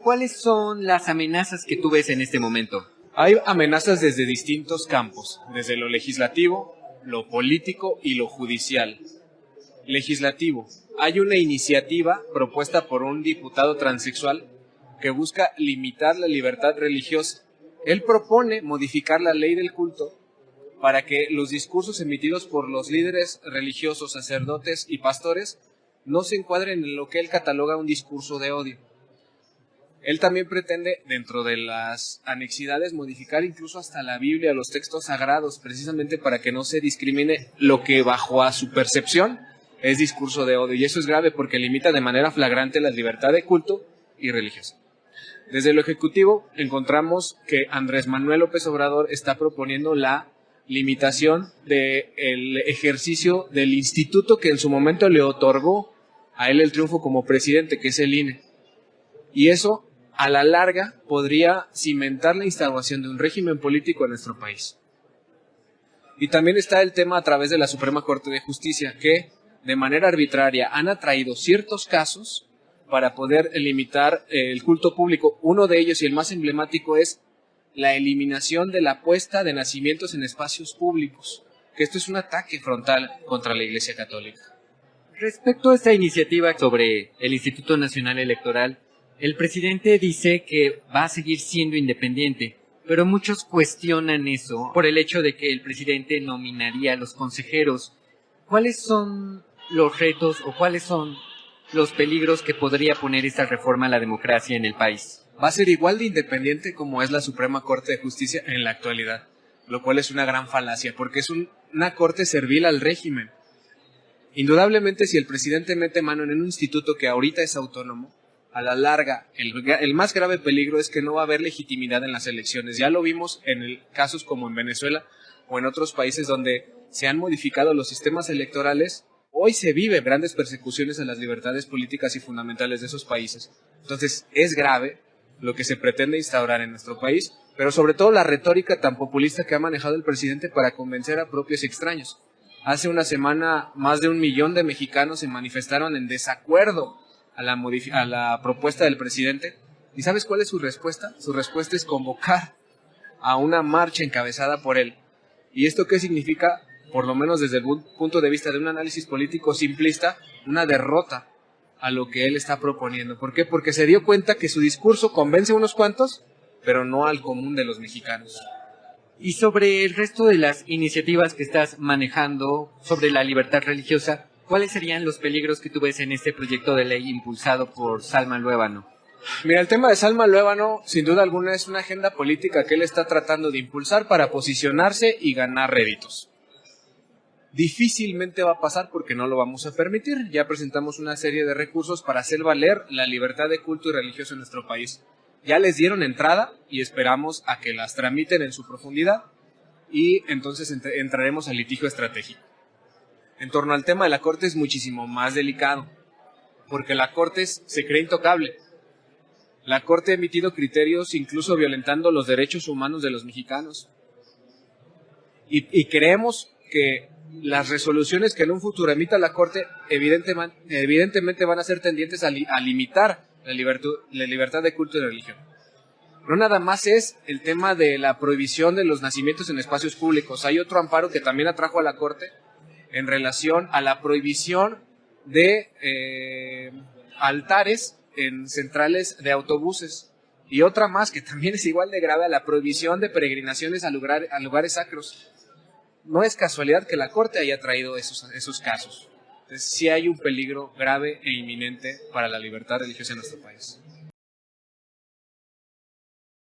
¿Cuáles son las amenazas que tú ves en este momento? Hay amenazas desde distintos campos, desde lo legislativo, lo político y lo judicial. Legislativo. Hay una iniciativa propuesta por un diputado transexual que busca limitar la libertad religiosa. Él propone modificar la ley del culto para que los discursos emitidos por los líderes religiosos, sacerdotes y pastores no se encuadren en lo que él cataloga un discurso de odio. Él también pretende, dentro de las anexidades, modificar incluso hasta la Biblia, los textos sagrados, precisamente para que no se discrimine lo que bajo a su percepción es discurso de odio. Y eso es grave porque limita de manera flagrante la libertad de culto y religiosa. Desde lo ejecutivo encontramos que Andrés Manuel López Obrador está proponiendo la limitación del ejercicio del instituto que en su momento le otorgó a él el triunfo como presidente, que es el INE. Y eso, a la larga, podría cimentar la instauración de un régimen político en nuestro país. Y también está el tema a través de la Suprema Corte de Justicia, que de manera arbitraria han atraído ciertos casos para poder limitar el culto público. Uno de ellos, y el más emblemático, es la eliminación de la puesta de nacimientos en espacios públicos, que esto es un ataque frontal contra la Iglesia Católica. Respecto a esta iniciativa sobre el Instituto Nacional Electoral, el presidente dice que va a seguir siendo independiente, pero muchos cuestionan eso por el hecho de que el presidente nominaría a los consejeros. ¿Cuáles son los retos o cuáles son los peligros que podría poner esta reforma a la democracia en el país? Va a ser igual de independiente como es la Suprema Corte de Justicia en la actualidad, lo cual es una gran falacia, porque es una corte servil al régimen. Indudablemente, si el presidente mete mano en un instituto que ahorita es autónomo, a la larga, el más grave peligro es que no va a haber legitimidad en las elecciones. Ya lo vimos en casos como en Venezuela o en otros países donde se han modificado los sistemas electorales. Hoy se viven grandes persecuciones a las libertades políticas y fundamentales de esos países. Entonces, es grave lo que se pretende instaurar en nuestro país, pero sobre todo la retórica tan populista que ha manejado el presidente para convencer a propios y extraños. Hace una semana, más de 1 millón de mexicanos se manifestaron en desacuerdo a la propuesta del presidente. ¿Y sabes cuál es su respuesta? Su respuesta es convocar a una marcha encabezada por él. ¿Y esto qué significa? Por lo menos desde el punto de vista de un análisis político simplista, una derrota a lo que él está proponiendo. ¿Por qué? Porque se dio cuenta que su discurso convence a unos cuantos, pero no al común de los mexicanos. Y sobre el resto de las iniciativas que estás manejando sobre la libertad religiosa, ¿cuáles serían los peligros que tú ves en este proyecto de ley impulsado por Salma Luébano? Mira, el tema de Salma Luébano, sin duda alguna, es una agenda política que él está tratando de impulsar para posicionarse y ganar réditos. Difícilmente va a pasar porque no lo vamos a permitir. Ya presentamos una serie de recursos para hacer valer la libertad de culto y religioso en nuestro país. Ya les dieron entrada y esperamos a que las tramiten en su profundidad y entonces entraremos al litigio estratégico. En torno al tema de la Corte es muchísimo más delicado, porque la Corte se cree intocable. La Corte ha emitido criterios incluso violentando los derechos humanos de los mexicanos. Y creemos que las resoluciones que en un futuro emita la Corte evidentemente van a ser tendientes a limitar la libertad de culto y de religión. No nada más es el tema de la prohibición de los nacimientos en espacios públicos. Hay otro amparo que también atrajo a la Corte en relación a la prohibición de altares en centrales de autobuses. Y otra más que también es igual de grave, a la prohibición de peregrinaciones a lugares sacros. No es casualidad que la Corte haya traído esos casos. Entonces, sí hay un peligro grave e inminente para la libertad religiosa en nuestro país.